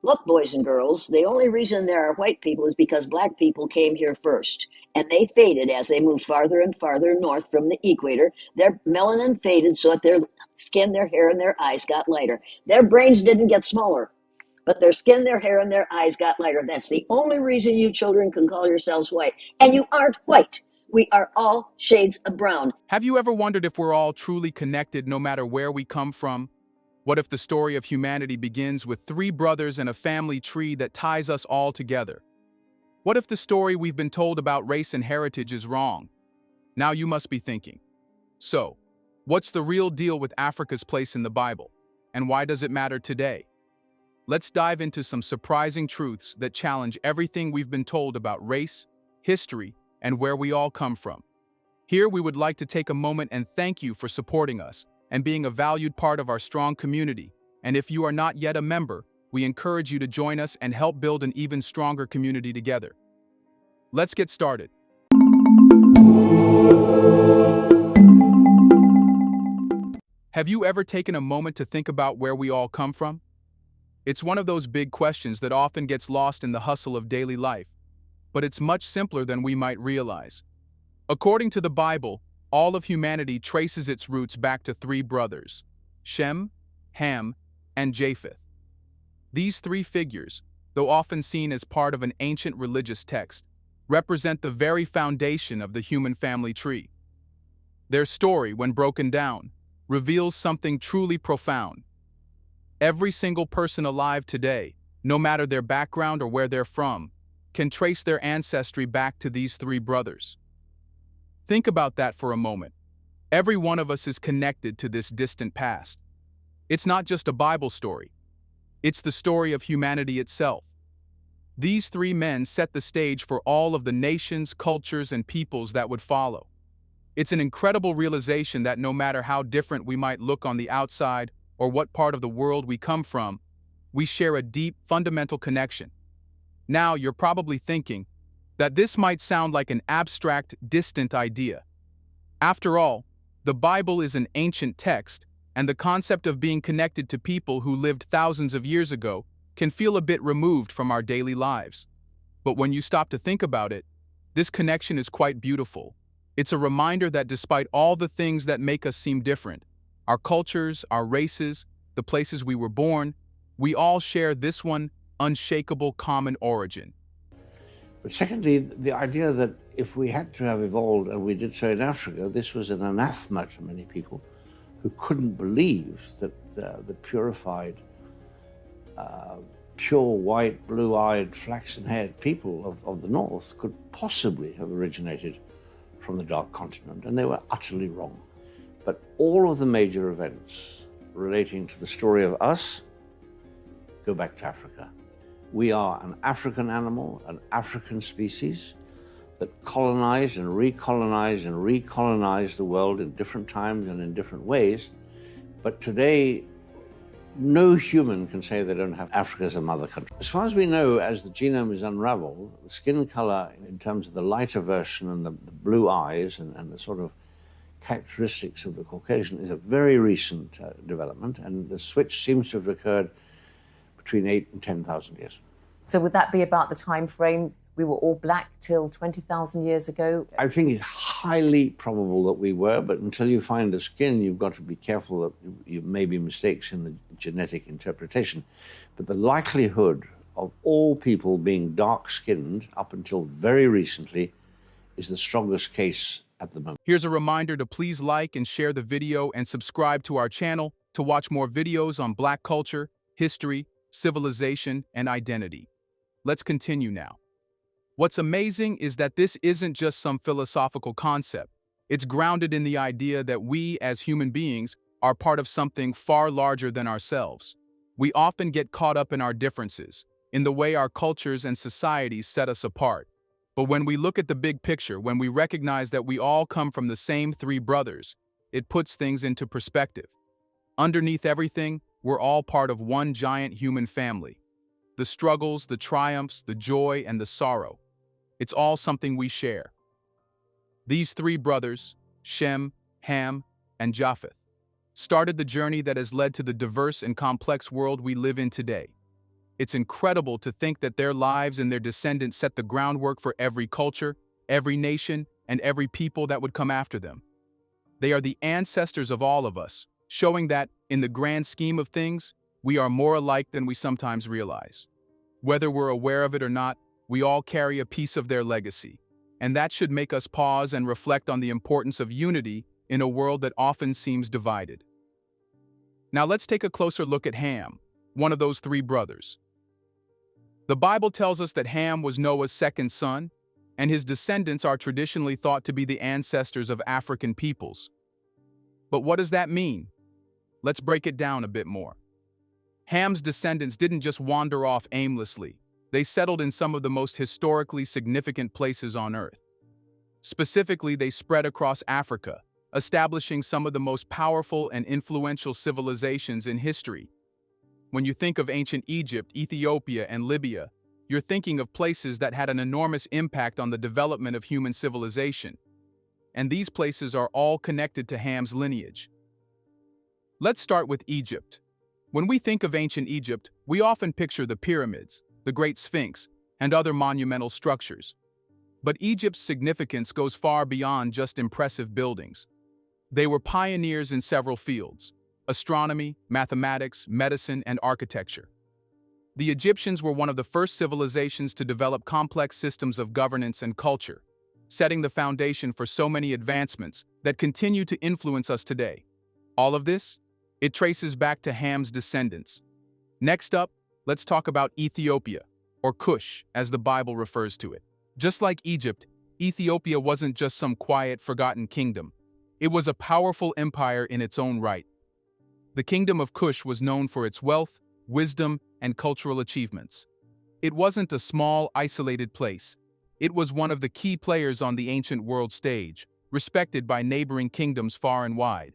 Look, boys and girls, the only reason there are white people is because black people came here first. And they faded as they moved farther and farther north from the equator. Their melanin faded so that their skin, their hair, and their eyes got lighter. Their brains didn't get smaller, but their skin, their hair, and their eyes got lighter. That's the only reason you children can call yourselves white. And you aren't white. We are all shades of brown. Have you ever wondered if we're all truly connected no matter where we come from? What if the story of humanity begins with three brothers and a family tree that ties us all together? What if the story we've been told about race and heritage is wrong? Now you must be thinking, so, what's the real deal with Africa's place in the Bible? And why does it matter today? Let's dive into some surprising truths that challenge everything we've been told about race, history, and where we all come from. Here we would like to take a moment and thank you for supporting us and being a valued part of our strong community. And if you are not yet a member, we encourage you to join us and help build an even stronger community together. Let's get started. Have you ever taken a moment to think about where we all come from? It's one of those big questions that often gets lost in the hustle of daily life, but it's much simpler than we might realize. According to the Bible, all of humanity traces its roots back to three brothers, Shem, Ham, and Japheth. These three figures, though often seen as part of an ancient religious text, represent the very foundation of the human family tree. Their story, when broken down, reveals something truly profound. Every single person alive today, no matter their background or where they're from, can trace their ancestry back to these three brothers. Think about that for a moment. Every one of us is connected to this distant past. It's not just a Bible story. It's the story of humanity itself. These three men set the stage for all of the nations, cultures, and peoples that would follow. It's an incredible realization that no matter how different we might look on the outside or what part of the world we come from, we share a deep, fundamental connection. Now, you're probably thinking that this might sound like an abstract, distant idea. After all, the Bible is an ancient text, and the concept of being connected to people who lived thousands of years ago can feel a bit removed from our daily lives. But when you stop to think about it, this connection is quite beautiful. It's a reminder that despite all the things that make us seem different, our cultures, our races, the places we were born, we all share this one unshakable common origin. But secondly, the idea that if we had to have evolved, and we did so in Africa, this was an anathema to many people who couldn't believe that the purified, pure white, blue-eyed, flaxen-haired people of the North could possibly have originated from the Dark Continent, and they were utterly wrong. But all of the major events relating to the story of us go back to Africa. We are an African animal, an African species that colonized and recolonized the world in different times and in different ways. But today, no human can say they don't have Africa as a mother country. As far as we know, as the genome is unraveled, the skin color in terms of the lighter version and the blue eyes and the sort of characteristics of the Caucasian is a very recent development, and the switch seems to have occurred between 8,000 and 10,000 years. So would that be about the time frame we were all black till 20,000 years ago? I think it's highly probable that we were, but until you find the skin, you've got to be careful that you may be mistakes in the genetic interpretation. But the likelihood of all people being dark-skinned up until very recently is the strongest case at the moment. Here's a reminder to please like and share the video and subscribe to our channel to watch more videos on Black culture, history, civilization, and identity. Let's continue now. What's amazing is that this isn't just some philosophical concept. It's grounded in the idea that we, as human beings, are part of something far larger than ourselves. We often get caught up in our differences, in the way our cultures and societies set us apart. But when we look at the big picture, when we recognize that we all come from the same three brothers, it puts things into perspective. Underneath everything, we're all part of one giant human family. The struggles, the triumphs, the joy, and the sorrow. It's all something we share. These three brothers, Shem, Ham, and Japheth, started the journey that has led to the diverse and complex world we live in today. It's incredible to think that their lives and their descendants set the groundwork for every culture, every nation, and every people that would come after them. They are the ancestors of all of us, showing that, in the grand scheme of things, we are more alike than we sometimes realize. Whether we're aware of it or not, we all carry a piece of their legacy, and that should make us pause and reflect on the importance of unity in a world that often seems divided. Now let's take a closer look at Ham, one of those three brothers. The Bible tells us that Ham was Noah's second son, and his descendants are traditionally thought to be the ancestors of African peoples. But what does that mean? Let's break it down a bit more. Ham's descendants didn't just wander off aimlessly. They settled in some of the most historically significant places on Earth. Specifically, they spread across Africa, establishing some of the most powerful and influential civilizations in history. When you think of ancient Egypt, Ethiopia, and Libya, you're thinking of places that had an enormous impact on the development of human civilization. And these places are all connected to Ham's lineage. Let's start with Egypt. When we think of ancient Egypt, we often picture the pyramids, the Great Sphinx, and other monumental structures. But Egypt's significance goes far beyond just impressive buildings. They were pioneers in several fields: astronomy, mathematics, medicine, and architecture. The Egyptians were one of the first civilizations to develop complex systems of governance and culture, setting the foundation for so many advancements that continue to influence us today. All of this? It traces back to Ham's descendants. Next up, let's talk about Ethiopia, or Kush, as the Bible refers to it. Just like Egypt, Ethiopia wasn't just some quiet, forgotten kingdom. It was a powerful empire in its own right. The kingdom of Kush was known for its wealth, wisdom, and cultural achievements. It wasn't a small, isolated place. It was one of the key players on the ancient world stage, respected by neighboring kingdoms far and wide.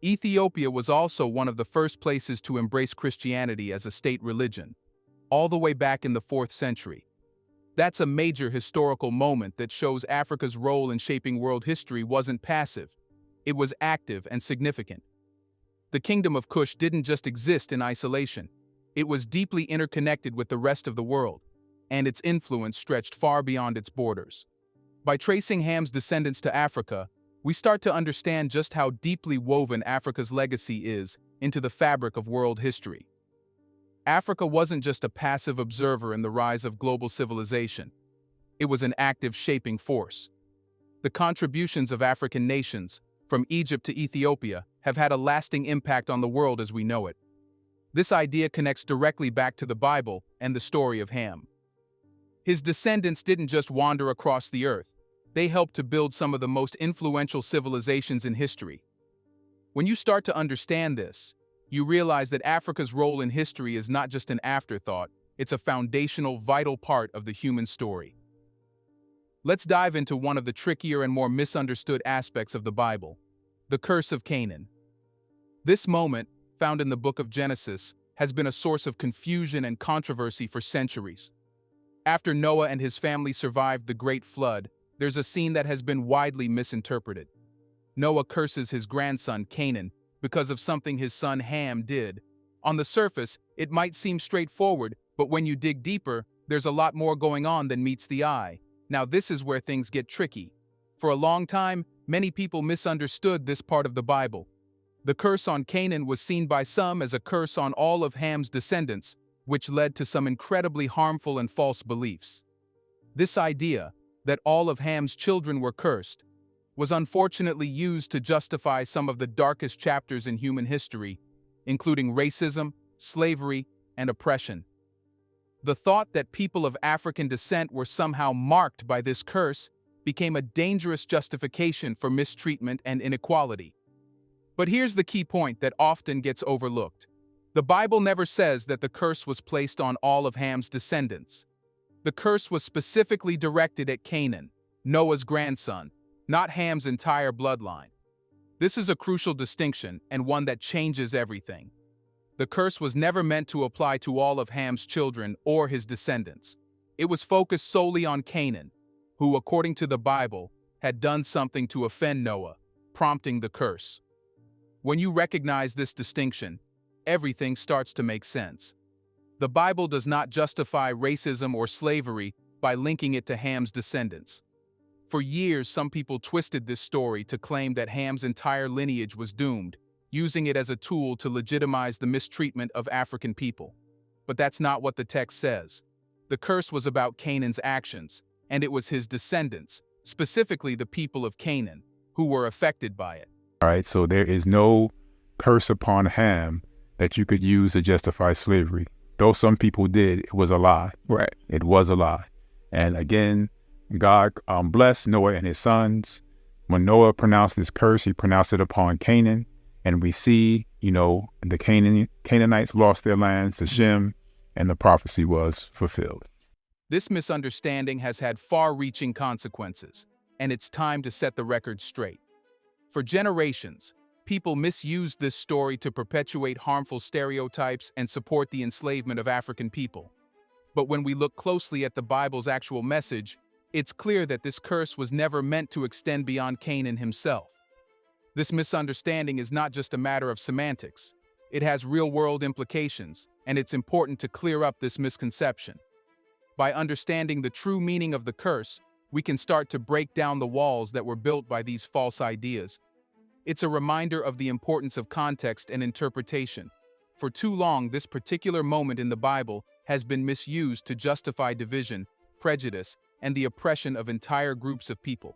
Ethiopia was also one of the first places to embrace Christianity as a state religion, all the way back in the 4th century. That's a major historical moment that shows Africa's role in shaping world history wasn't passive. It was active and significant. The kingdom of Kush didn't just exist in isolation. It was deeply interconnected with the rest of the world, and its influence stretched far beyond its borders. By tracing Ham's descendants to Africa, we start to understand just how deeply woven Africa's legacy is into the fabric of world history. Africa wasn't just a passive observer in the rise of global civilization. It was an active shaping force. The contributions of African nations, from Egypt to Ethiopia, have had a lasting impact on the world as we know it. This idea connects directly back to the Bible and the story of Ham. His descendants didn't just wander across the earth. They helped to build some of the most influential civilizations in history. When you start to understand this, you realize that Africa's role in history is not just an afterthought, it's a foundational, vital part of the human story. Let's dive into one of the trickier and more misunderstood aspects of the Bible, the curse of Canaan. This moment, found in the book of Genesis, has been a source of confusion and controversy for centuries. After Noah and his family survived the Great Flood, there's a scene that has been widely misinterpreted. Noah curses his grandson Canaan because of something his son Ham did. On the surface, it might seem straightforward, but when you dig deeper, there's a lot more going on than meets the eye. Now this is where things get tricky. For a long time, many people misunderstood this part of the Bible. The curse on Canaan was seen by some as a curse on all of Ham's descendants, which led to some incredibly harmful and false beliefs. This idea, that all of Ham's children were cursed, was unfortunately used to justify some of the darkest chapters in human history, including racism, slavery, and oppression. The thought that people of African descent were somehow marked by this curse became a dangerous justification for mistreatment and inequality. But here's the key point that often gets overlooked. The Bible never says that the curse was placed on all of Ham's descendants. The curse was specifically directed at Canaan, Noah's grandson, not Ham's entire bloodline. This is a crucial distinction and one that changes everything. The curse was never meant to apply to all of Ham's children or his descendants. It was focused solely on Canaan, who, according to the Bible, had done something to offend Noah, prompting the curse. When you recognize this distinction, everything starts to make sense. The Bible does not justify racism or slavery by linking it to Ham's descendants. For years, some people twisted this story to claim that Ham's entire lineage was doomed, using it as a tool to legitimize the mistreatment of African people. But that's not what the text says. The curse was about Canaan's actions, and it was his descendants, specifically the people of Canaan, who were affected by it. All right, so there is no curse upon Ham that you could use to justify slavery. Though some people did, it was a lie. Right. It was a lie. And again, God blessed Noah and his sons. When Noah pronounced this curse, he pronounced it upon Canaan. And we see, the Canaanites lost their lands to Shem, and the prophecy was fulfilled. This misunderstanding has had far-reaching consequences, and it's time to set the record straight. For generations, people misused this story to perpetuate harmful stereotypes and support the enslavement of African people. But when we look closely at the Bible's actual message, it's clear that this curse was never meant to extend beyond Canaan himself. This misunderstanding is not just a matter of semantics. It has real-world implications, and it's important to clear up this misconception. By understanding the true meaning of the curse, we can start to break down the walls that were built by these false ideas. It's a reminder of the importance of context and interpretation. For too long, this particular moment in the Bible has been misused to justify division, prejudice, and the oppression of entire groups of people.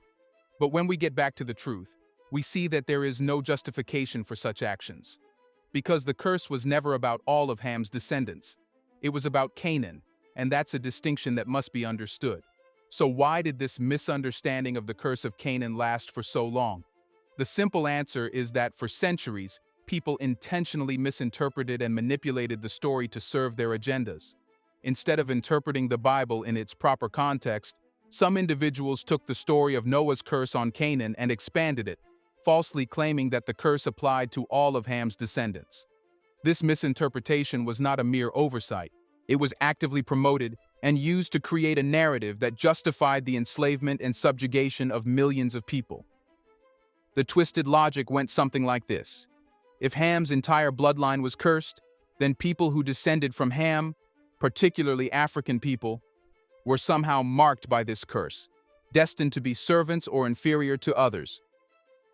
But when we get back to the truth, we see that there is no justification for such actions. Because the curse was never about all of Ham's descendants. It was about Canaan, and that's a distinction that must be understood. So why did this misunderstanding of the curse of Canaan last for so long? The simple answer is that for centuries, people intentionally misinterpreted and manipulated the story to serve their agendas. Instead of interpreting the Bible in its proper context, some individuals took the story of Noah's curse on Canaan and expanded it, falsely claiming that the curse applied to all of Ham's descendants. This misinterpretation was not a mere oversight. It was actively promoted and used to create a narrative that justified the enslavement and subjugation of millions of people. The twisted logic went something like this. If Ham's entire bloodline was cursed, then people who descended from Ham, particularly African people, were somehow marked by this curse, destined to be servants or inferior to others.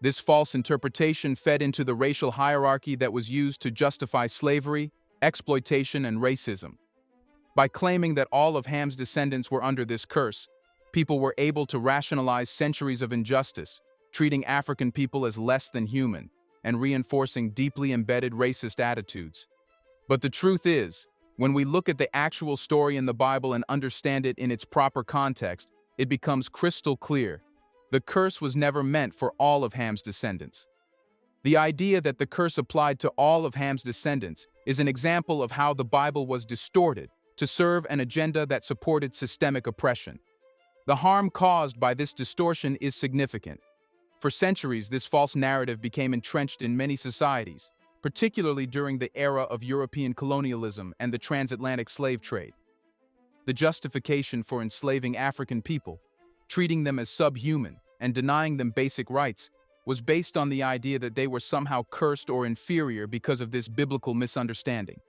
This false interpretation fed into the racial hierarchy that was used to justify slavery, exploitation, and racism. By claiming that all of Ham's descendants were under this curse, people were able to rationalize centuries of injustice, treating African people as less than human, and reinforcing deeply embedded racist attitudes. But the truth is, when we look at the actual story in the Bible and understand it in its proper context, it becomes crystal clear. The curse was never meant for all of Ham's descendants. The idea that the curse applied to all of Ham's descendants is an example of how the Bible was distorted to serve an agenda that supported systemic oppression. The harm caused by this distortion is significant. For centuries, this false narrative became entrenched in many societies, particularly during the era of European colonialism and the transatlantic slave trade. The justification for enslaving African people, treating them as subhuman, and denying them basic rights, was based on the idea that they were somehow cursed or inferior because of this biblical misunderstanding.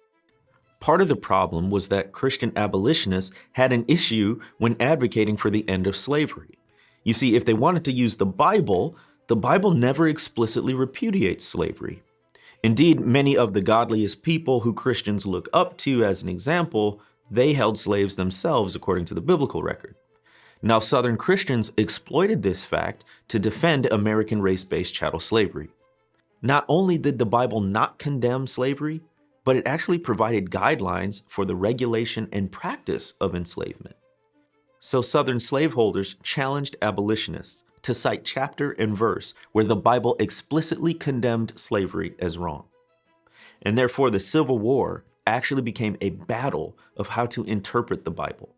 Part of the problem was that Christian abolitionists had an issue when advocating for the end of slavery. You see, if they wanted to use the Bible never explicitly repudiates slavery. Indeed, many of the godliest people who Christians look up to as an example, they held slaves themselves according to the biblical record. Now, Southern Christians exploited this fact to defend American race-based chattel slavery. Not only did the Bible not condemn slavery, but it actually provided guidelines for the regulation and practice of enslavement. So Southern slaveholders challenged abolitionists to cite chapter and verse where the Bible explicitly condemned slavery as wrong. And therefore, the Civil War actually became a battle of how to interpret the Bible.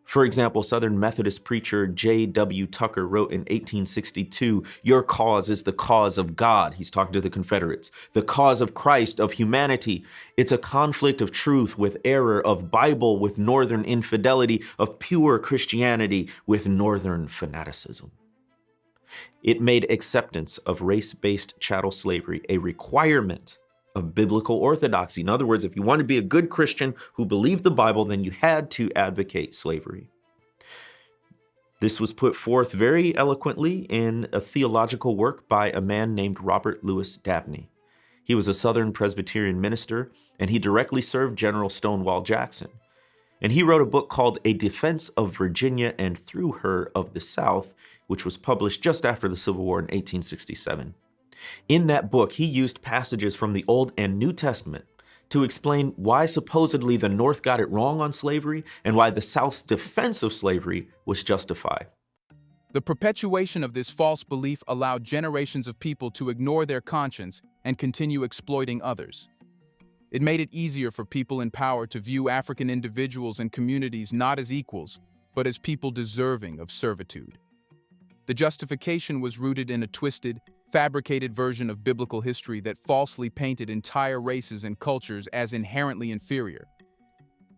For example, Southern Methodist preacher J.W. Tucker wrote in 1862, "Your cause is the cause of God." He's talking to the Confederates. "The cause of Christ, of humanity. It's a conflict of truth with error, of Bible with Northern infidelity, of pure Christianity with Northern fanaticism." It made acceptance of race-based chattel slavery a requirement of biblical orthodoxy. In other words, if you want to be a good Christian who believed the Bible, then you had to advocate slavery. This was put forth very eloquently in a theological work by a man named Robert Louis Dabney. He was a Southern Presbyterian minister, and he directly served General Stonewall Jackson. And he wrote a book called A Defense of Virginia and Through Her of the South, which was published just after the Civil War in 1867. In that book, he used passages from the Old and New Testament to explain why supposedly the North got it wrong on slavery and why the South's defense of slavery was justified. The perpetuation of this false belief allowed generations of people to ignore their conscience and continue exploiting others. It made it easier for people in power to view African individuals and communities not as equals, but as people deserving of servitude. The justification was rooted in a twisted, fabricated version of biblical history that falsely painted entire races and cultures as inherently inferior.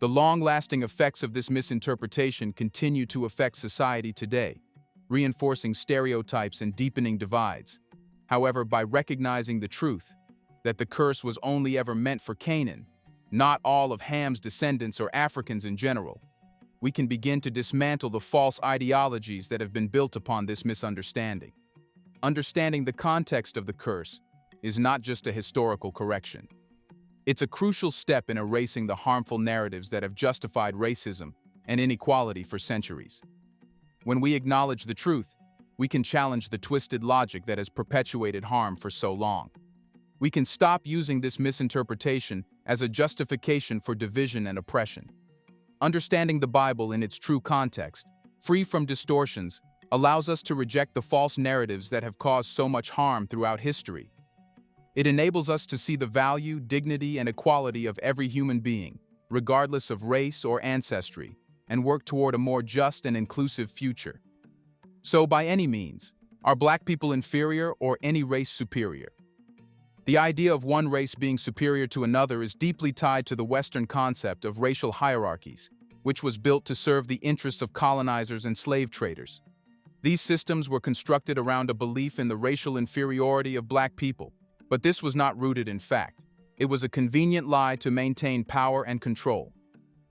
The long-lasting effects of this misinterpretation continue to affect society today, reinforcing stereotypes and deepening divides. However, by recognizing the truth that the curse was only ever meant for Canaan, not all of Ham's descendants or Africans in general, we can begin to dismantle the false ideologies that have been built upon this misunderstanding. Understanding the context of the curse is not just a historical correction. It's a crucial step in erasing the harmful narratives that have justified racism and inequality for centuries. When we acknowledge the truth, we can challenge the twisted logic that has perpetuated harm for so long. We can stop using this misinterpretation as a justification for division and oppression. Understanding the Bible in its true context, free from distortions, allows us to reject the false narratives that have caused so much harm throughout history. It enables us to see the value, dignity, and equality of every human being, regardless of race or ancestry, and work toward a more just and inclusive future. So, by any means, are Black people inferior or any race superior? The idea of one race being superior to another is deeply tied to the Western concept of racial hierarchies, which was built to serve the interests of colonizers and slave traders. These systems were constructed around a belief in the racial inferiority of Black people, but this was not rooted in fact. It was a convenient lie to maintain power and control.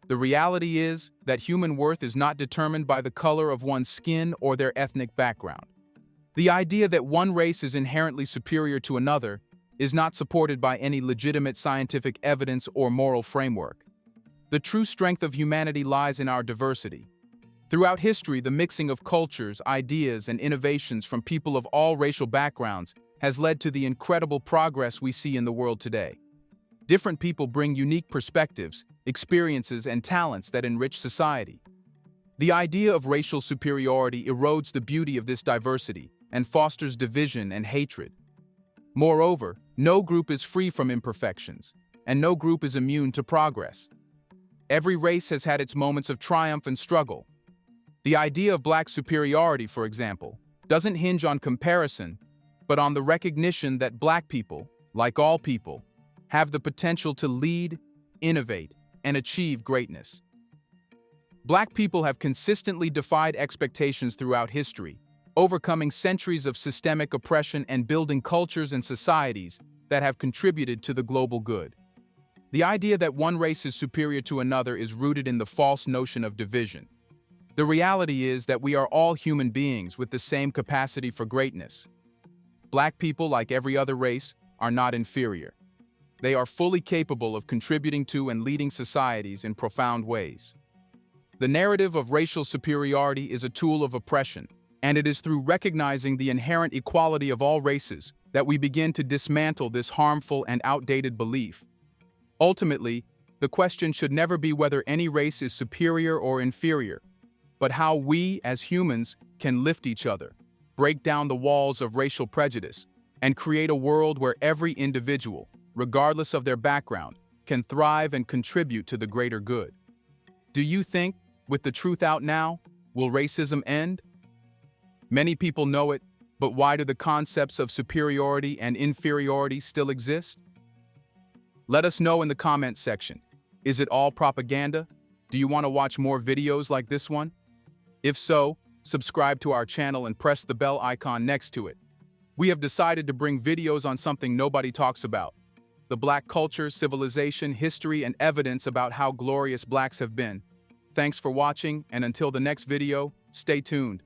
The reality is that human worth is not determined by the color of one's skin or their ethnic background. The idea that one race is inherently superior to another is not supported by any legitimate scientific evidence or moral framework. The true strength of humanity lies in our diversity. Throughout history, the mixing of cultures, ideas, and innovations from people of all racial backgrounds has led to the incredible progress we see in the world today. Different people bring unique perspectives, experiences, and talents that enrich society. The idea of racial superiority erodes the beauty of this diversity and fosters division and hatred. Moreover, no group is free from imperfections, and no group is immune to progress. Every race has had its moments of triumph and struggle. The idea of Black superiority, for example, doesn't hinge on comparison, but on the recognition that Black people, like all people, have the potential to lead, innovate, and achieve greatness. Black people have consistently defied expectations throughout history, overcoming centuries of systemic oppression and building cultures and societies that have contributed to the global good. The idea that one race is superior to another is rooted in the false notion of division. The reality is that we are all human beings with the same capacity for greatness. Black people, like every other race, are not inferior. They are fully capable of contributing to and leading societies in profound ways. The narrative of racial superiority is a tool of oppression, and it is through recognizing the inherent equality of all races that we begin to dismantle this harmful and outdated belief. Ultimately, the question should never be whether any race is superior or inferior, but how we, as humans, can lift each other, break down the walls of racial prejudice, and create a world where every individual, regardless of their background, can thrive and contribute to the greater good. Do you think, with the truth out now, will racism end? Many people know it, but why do the concepts of superiority and inferiority still exist? Let us know in the comments section. Is it all propaganda? Do you want to watch more videos like this one? If so, subscribe to our channel and press the bell icon next to it. We have decided to bring videos on something nobody talks about: the Black culture, civilization, history, and evidence about how glorious Blacks have been. Thanks for watching, and until the next video, stay tuned.